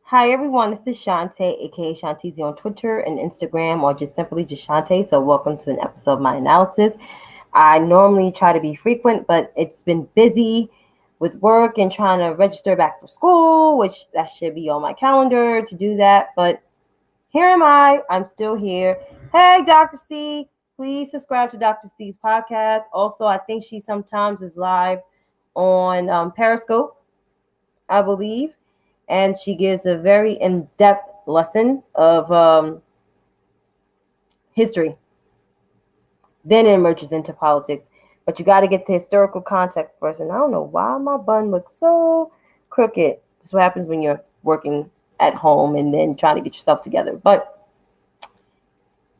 Hi everyone, this is Shantae, aka Shantizi on Twitter and Instagram, or just simply just Shantae. So welcome to an episode of my analysis. I normally try to be frequent, but it's been busy with work and trying to register back for school, which that should be on my calendar to do that. But here am I. I'm still here. Hey, Dr. C, please subscribe to Dr. C's podcast. Also, I think she sometimes is live on Periscope, I believe. And she gives a very in-depth lesson of history. Then it emerges into politics. But you got to get the historical context first. And I don't know why my bun looks so crooked. This is what happens when you're working at home and then trying to get yourself together. But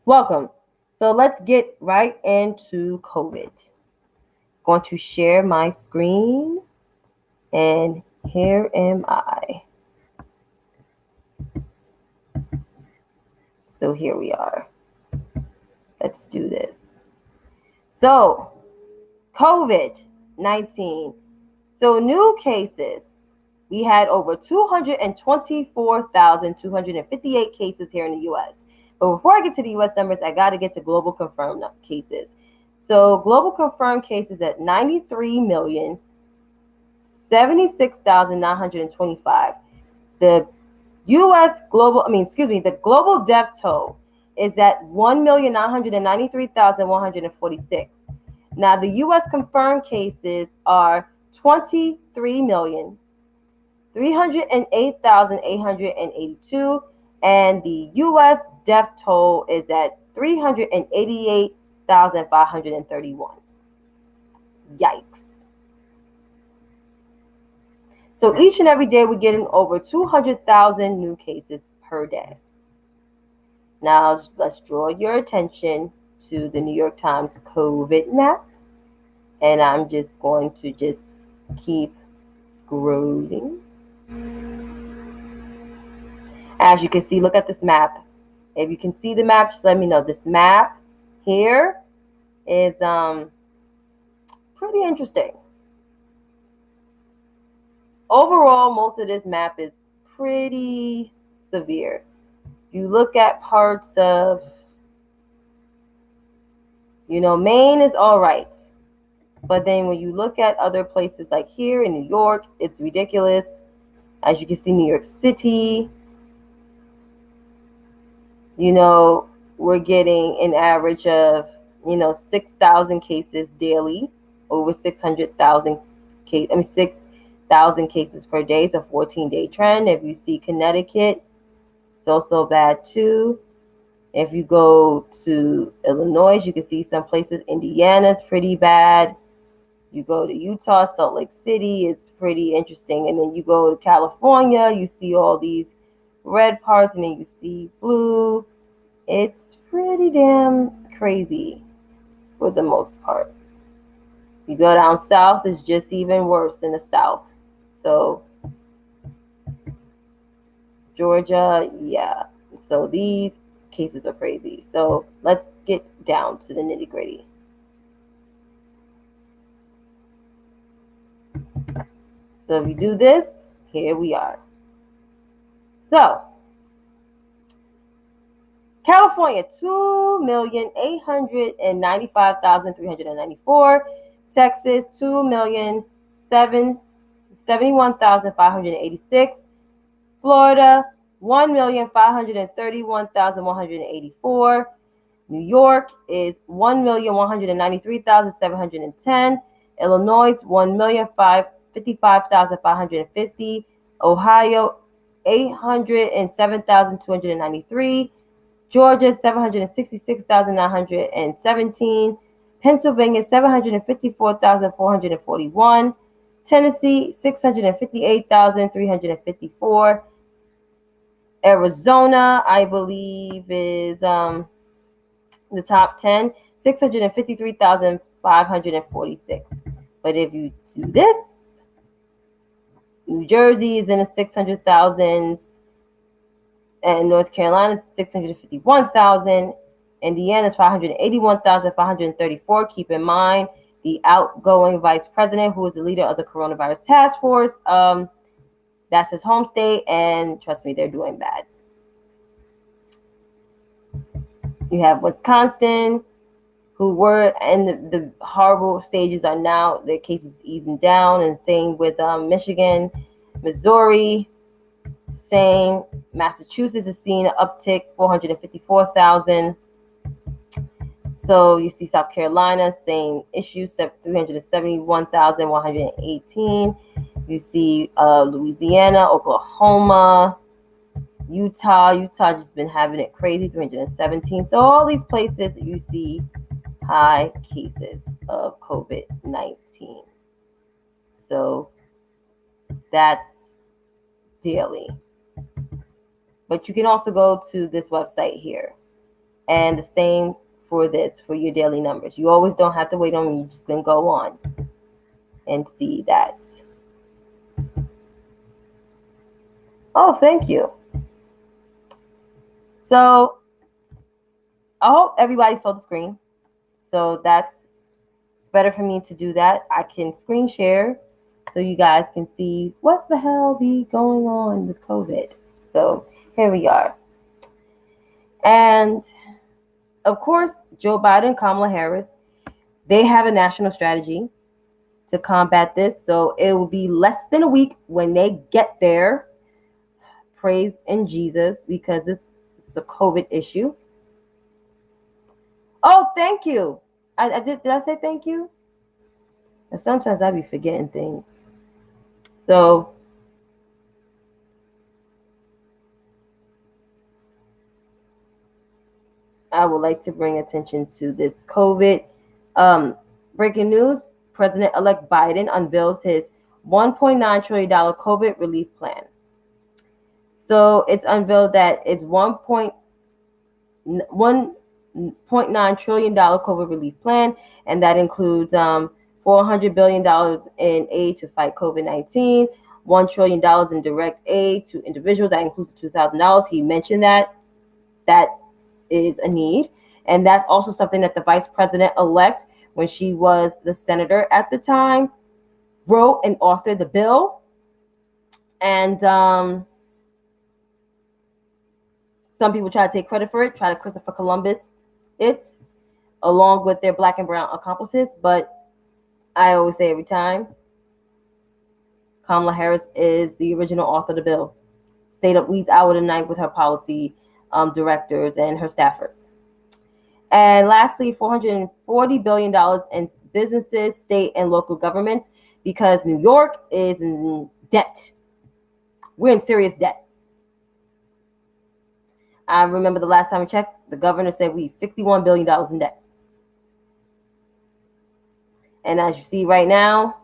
welcome. So let's get right into COVID. Going to share my screen. And here am I. So here we are. Let's do this. So, COVID-19. So new cases. We had over 224,258 cases here in the U.S. But before I get to the U.S. numbers, I got to get to global confirmed cases. So global confirmed cases at 93,076,925. The global death toll is at 1,993,146. Now, the U.S. confirmed cases are 23,308,882, and the U.S. death toll is at 388,531. Yikes. So each and every day we're getting over 200,000 new cases per day. Now let's draw your attention to the New York Times COVID map. And I'm just going to keep scrolling. As you can see, look at this map. If you can see the map, just let me know. This map here is pretty interesting. Overall, most of this map is pretty severe. You look at parts of, Maine is all right. But then when you look at other places like here in New York, it's ridiculous. As you can see, New York City, we're getting an average of, 6,000 cases daily, over 600,000 cases. 6,000 cases per day. It's a 14-day trend. If you see Connecticut, it's also bad too. If you go to Illinois, you can see some places. Indiana's pretty bad. You go to Utah, Salt Lake City, it's pretty interesting. And then you go to California, you see all these red parts, and then you see blue. It's pretty damn crazy for the most part. You go down south, it's just even worse in the south. So Georgia, yeah. So these cases are crazy. So let's get down to the nitty-gritty. So if you do this, here we are. So California, 2,895,394. Texas, 2,071,586. Florida, 1,531,184. New York is 1,193,710. Illinois, 1,555,550. Ohio, 807,293. Georgia, 766,917. Pennsylvania, 754,441. Tennessee, 658,354. Arizona, I believe, is the top 10, 653,546. But if you do this, New Jersey is in the 600,000s, and North Carolina is 651,000. Indiana is 581,534. Keep in mind, the outgoing vice president, who is the leader of the coronavirus task force. That's his home state, and trust me, they're doing bad. You have Wisconsin, who were in the horrible stages, are now their cases easing down, and same with Michigan, Missouri, same. Massachusetts is seeing an uptick, 454,000. So you see South Carolina, same issue, 371,118. You see Louisiana, Oklahoma, Utah just been having it crazy, 317. So all these places you see high cases of COVID-19. So that's daily. But you can also go to this website here, and the same for this, for your daily numbers. You always don't have to wait on me. You just can go on and see that. Oh, thank you. So I hope everybody saw the screen. So it's better for me to do that. I can screen share so you guys can see what the hell be going on with COVID. So here we are. And of course, Joe Biden, Kamala Harris, they have a national strategy to combat this. So it will be less than a week when they get there. Praise in Jesus, because it's a COVID issue. Oh, thank you. I did I say thank you? And sometimes I be forgetting things. So I would like to bring attention to this COVID. Breaking news, President-elect Biden unveils his $1.9 trillion COVID relief plan. So it's unveiled that it's $1.9 trillion COVID relief plan, and that includes $400 billion in aid to fight COVID-19, $1 trillion in direct aid to individuals. That includes $2,000. He mentioned that is a need, and that's also something that the vice president-elect, when she was the senator at the time, wrote and authored the bill. And some people try to take credit for it, try to Christopher Columbus it, along with their black and brown accomplices. But I always say every time, Kamala Harris is the original author of the bill. Stayed up weeds hour and night with her policy directors and her staffers. And lastly, $440 billion in businesses, state and local governments, because New York is in debt. We're in serious debt. I remember the last time I checked, the governor said we $61 billion in debt. And as you see right now,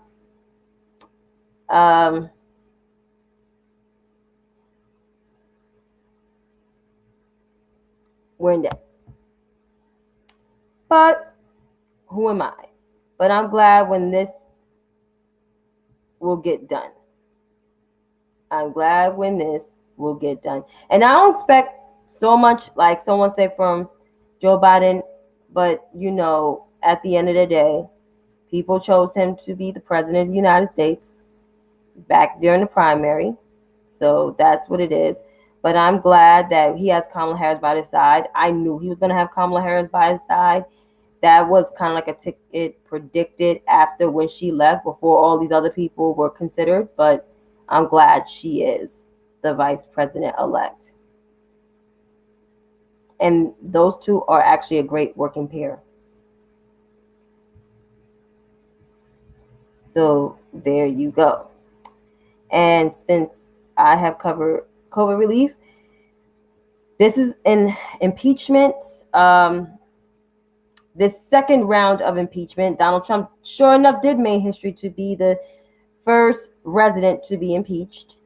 we're in debt. But who am I? But I'm glad when this will get done. I'm glad when this will get done. And I don't expect so much, like someone said, from Joe Biden, but at the end of the day, people chose him to be the president of the United States back during the primary. So that's what it is. But I'm glad that he has Kamala Harris by his side. I knew he was going to have Kamala Harris by his side. That was kind of like a ticket predicted after when she left, before all these other people were considered. But I'm glad she is the vice president-elect. And those two are actually a great working pair. So there you go. And since I have covered COVID relief, this is an impeachment. This second round of impeachment, Donald Trump, sure enough, did make history to be the first resident to be impeached.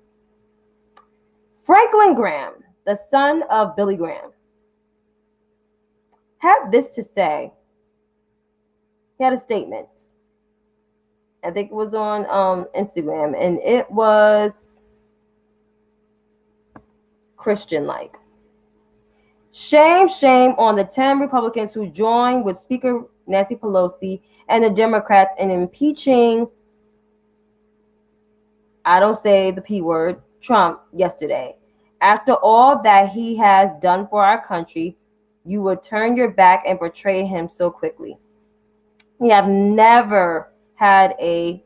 Franklin Graham, the son of Billy Graham, had this to say. He had a statement. I think it was on Instagram, and it was Christian-like. Shame, shame on the 10 Republicans who joined with Speaker Nancy Pelosi and the Democrats in impeaching, I don't say the P word, Trump yesterday. After all that he has done for our country, you would turn your back and betray him so quickly. We have never had a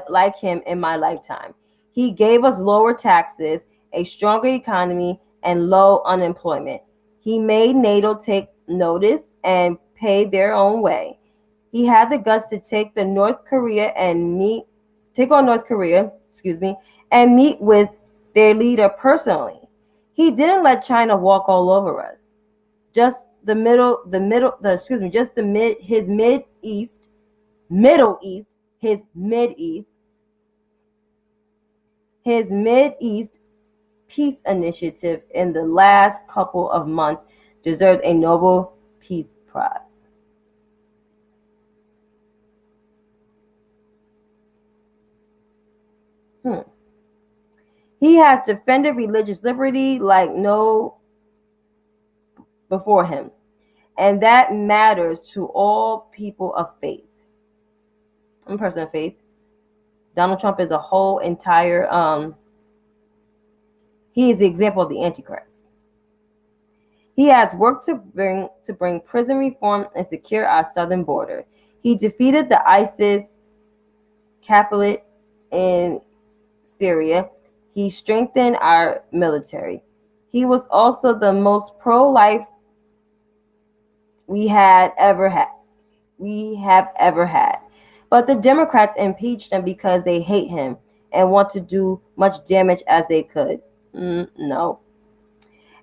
like him in my lifetime. He gave us lower taxes, a stronger economy, and low unemployment. He made NATO take notice and pay their own way. He had the guts to take on North Korea, and meet with their leader personally. He didn't let China walk all over us. Just his Mid East peace initiative in the last couple of months deserves a Nobel Peace Prize. He has defended religious liberty like no before him, and that matters to all people of faith. I'm a person of faith. Donald Trump is a whole entire he is the example of the Antichrist. He has worked to bring prison reform and secure our southern border. He defeated the ISIS caliphate in Syria. He strengthened our military. He was also the most pro-life we have ever had. But the Democrats impeached him because they hate him and want to do much damage as they could. No.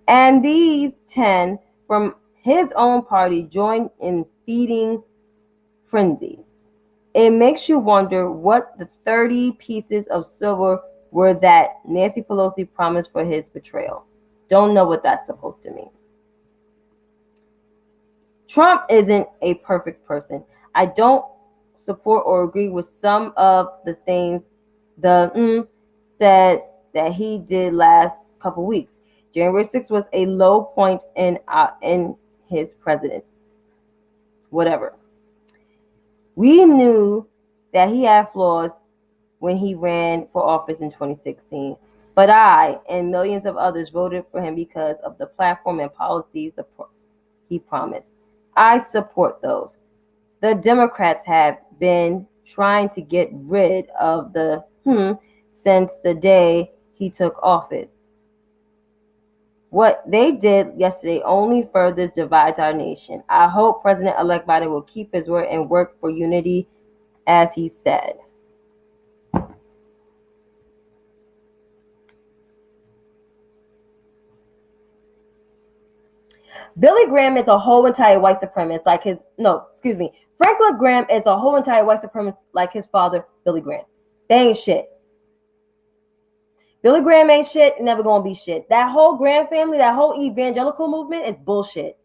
And these 10 from his own party joined in feeding frenzy. It makes you wonder what the 30 pieces of silver were that Nancy Pelosi promised for his betrayal. Don't know what that's supposed to mean. Trump isn't a perfect person. I don't support or agree with some of the things said that he did last couple weeks. January 6th was a low point in his presidency. Whatever. We knew that he had flaws when he ran for office in 2016, but I and millions of others voted for him because of the platform and policies he promised. I support those. The Democrats have been trying to get rid of the since the day he took office. What they did yesterday only further divides our nation. I hope President-elect Biden will keep his word and work for unity as he said. Billy Graham is a whole entire white supremacist Franklin Graham is a whole entire white supremacist like his father, Billy Graham. They ain't shit. Billy Graham ain't shit and never gonna be shit. That whole Graham family, that whole evangelical movement is bullshit.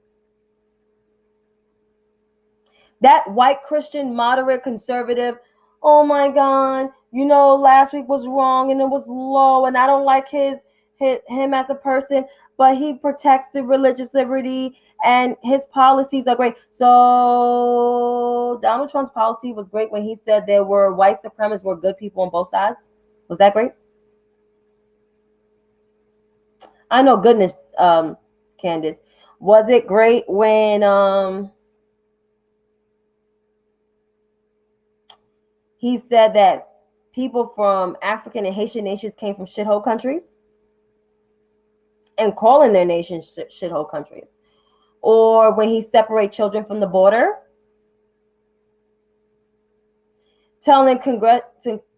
That white Christian, moderate, conservative, oh my God, last week was wrong and it was low and I don't like him as a person, but he protects the religious liberty and his policies are great. So Donald Trump's policy was great when he said there were white supremacists were good people on both sides. Was that great? I know goodness, Candace. Was it great when he said that people from African and Haitian nations came from shithole countries and calling their nations shithole countries? Or when he separated children from the border, telling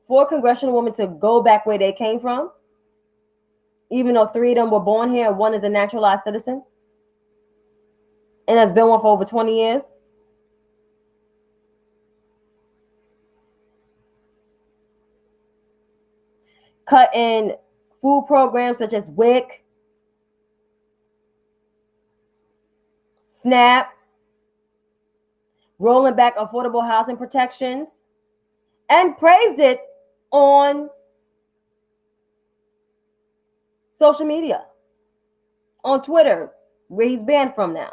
four congressional women to go back where they came from, even though 3 of them were born here and 1 is a naturalized citizen and has been one for over 20 years. Cutting food programs such as WIC, SNAP, rolling back affordable housing protections, and praised it on social media, on Twitter, where he's banned from now.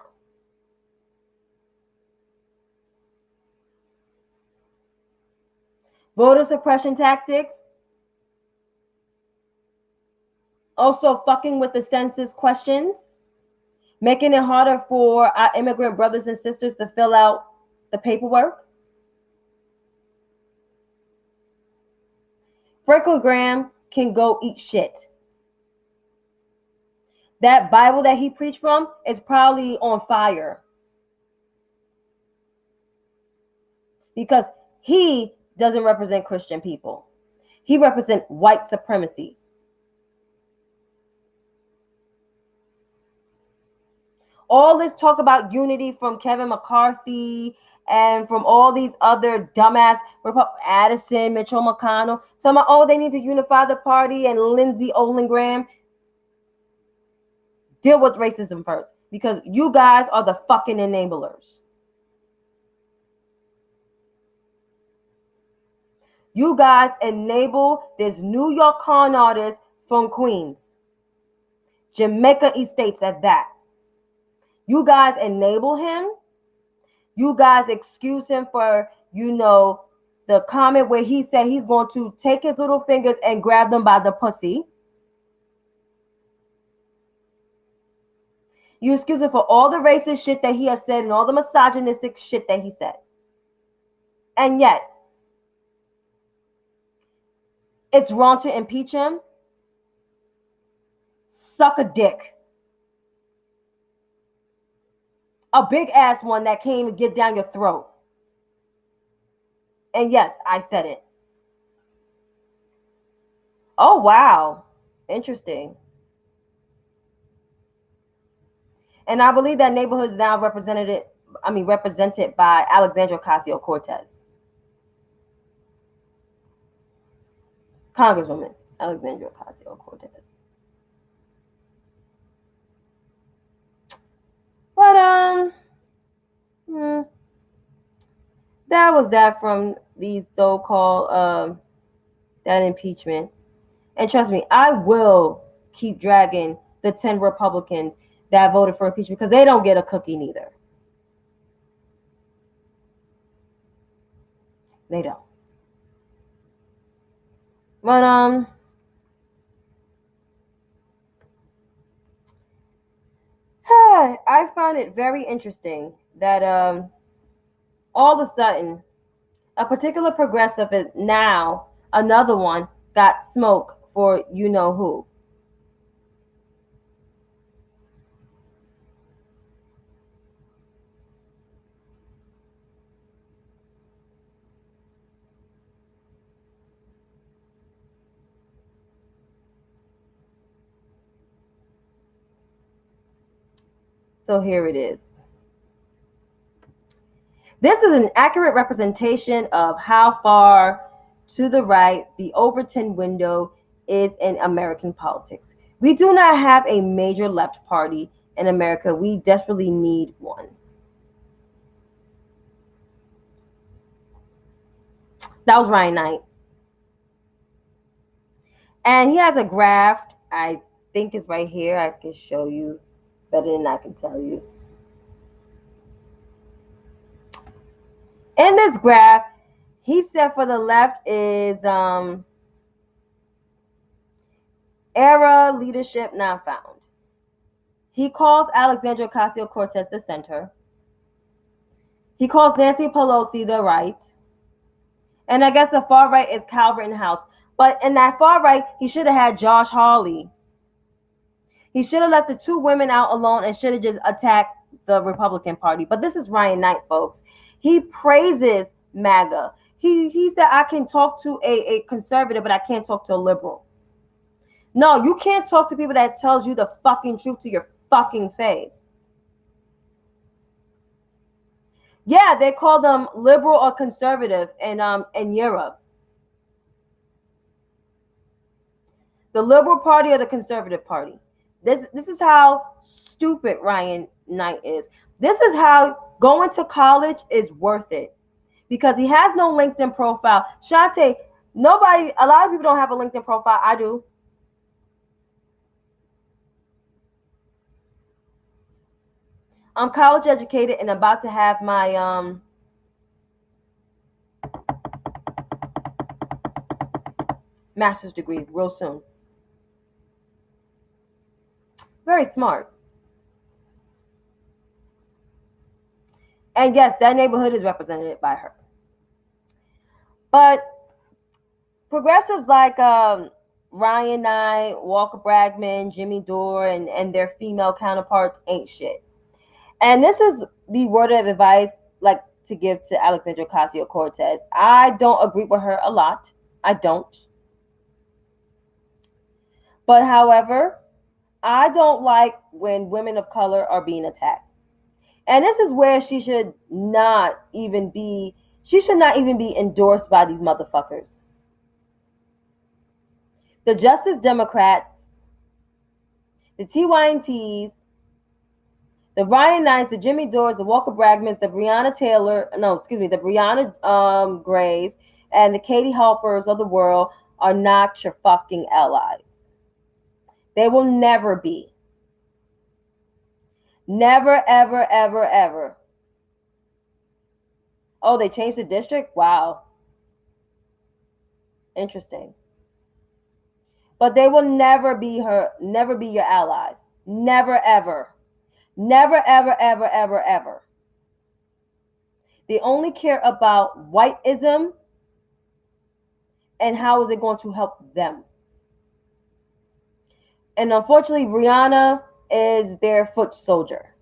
voter suppression tactics, also fucking with the census questions, making it harder for our immigrant brothers and sisters to fill out the paperwork. Franklin Graham can go eat shit. That Bible that he preached from is probably on fire. Because he doesn't represent Christian people. He represents white supremacy. All this talk about unity from Kevin McCarthy and from all these other dumbass Addison, Mitchell McConnell, talking about, oh, they need to unify the party, and Lindsey Graham. Deal with racism first, because you guys are the fucking enablers. You guys enable this New York con artist from Queens, Jamaica Estates at that. You guys enable him. You guys excuse him for, the comment where he said he's going to take his little fingers and grab them by the pussy. You excuse him for all the racist shit that he has said and all the misogynistic shit that he said. And yet, it's wrong to impeach him. Suck a dick. A big ass one that came and get down your throat. And yes, I said it. Oh, wow. Interesting. And I believe that neighborhood is now represented by Alexandria Ocasio-Cortez. Congresswoman Alexandria Ocasio-Cortez. But that was that from these so-called that impeachment. And trust me, I will keep dragging the 10 Republicans that voted for impeachment, because they don't get a cookie neither. They don't. But I find it very interesting that all of a sudden a particular progressive is now another one got smoke for you know who. So here it is. This is an accurate representation of how far to the right the Overton window is in American politics. We do not have a major left party in America. We desperately need one. That was Ryan Knight. And he has a graph, I think it's right here. I can show you better than I can tell you. In this graph, he said for the left is era leadership not found. He calls Alexandria Ocasio-Cortez the center. He calls Nancy Pelosi the right. And I guess the far right is Calvert House. But in that far right, he should have had Josh Hawley. He should have left the two women out alone and should have just attacked the Republican Party. But this is Ryan Knight, folks. He praises MAGA. He said, I can talk to a conservative, but I can't talk to a liberal. No, you can't talk to people that tells you the fucking truth to your fucking face. Yeah, they call them liberal or conservative in Europe. The Liberal Party or the Conservative Party. This is how stupid Ryan Knight is. This is how going to college is worth it, because he has no LinkedIn profile. Shante, a lot of people don't have a LinkedIn profile. I do. I'm college educated and about to have my master's degree real soon. Very smart. And yes, that neighborhood is represented by her. But progressives like Ryan Knight, Walker Bragman, Jimmy Dore, and their female counterparts ain't shit. And this is the word of advice like to give to Alexandria Ocasio-Cortez. I don't agree with her a lot. I don't. But however, I don't like when women of color are being attacked. And this is where she should not even be endorsed by these motherfuckers. The Justice Democrats, the TYNTs, the Ryan Knights, the Jimmy Dores, the Walker Bragmans, the Breonna Grays, and the Katie Halpers of the world are not your fucking allies. They will never be. Never, ever, ever, ever. Oh, they changed the district? Wow. Interesting. But they will never be your allies. Never, ever. Never, ever, ever, ever, ever. They only care about whiteism and how is it going to help them. And unfortunately, Breonna is their foot soldier.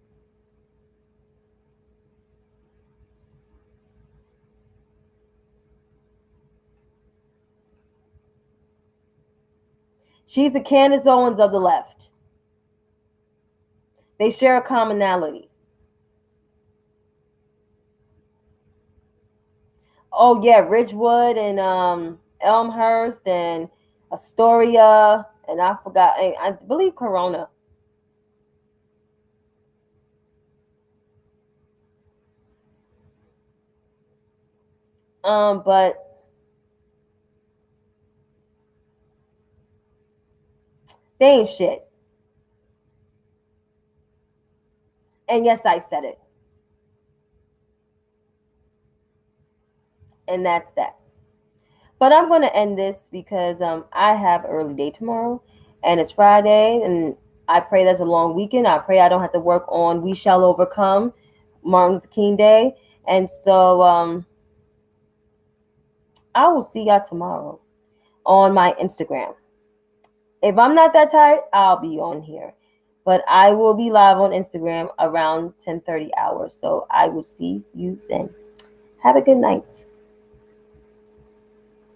She's the Candace Owens of the left. They share a commonality. Oh yeah, Ridgewood and Elmhurst and Astoria, and I forgot, I believe Corona. But they ain't shit. And yes, I said it. And that's that. But I'm going to end this because I have early day tomorrow, and it's Friday, and I pray that's a long weekend. I pray I don't have to work on We Shall Overcome, Martin Luther King Day. And so I will see y'all tomorrow on my Instagram. If I'm not that tired, I'll be on here. But I will be live on Instagram around 10:30 hours. So I will see you then. Have a good night.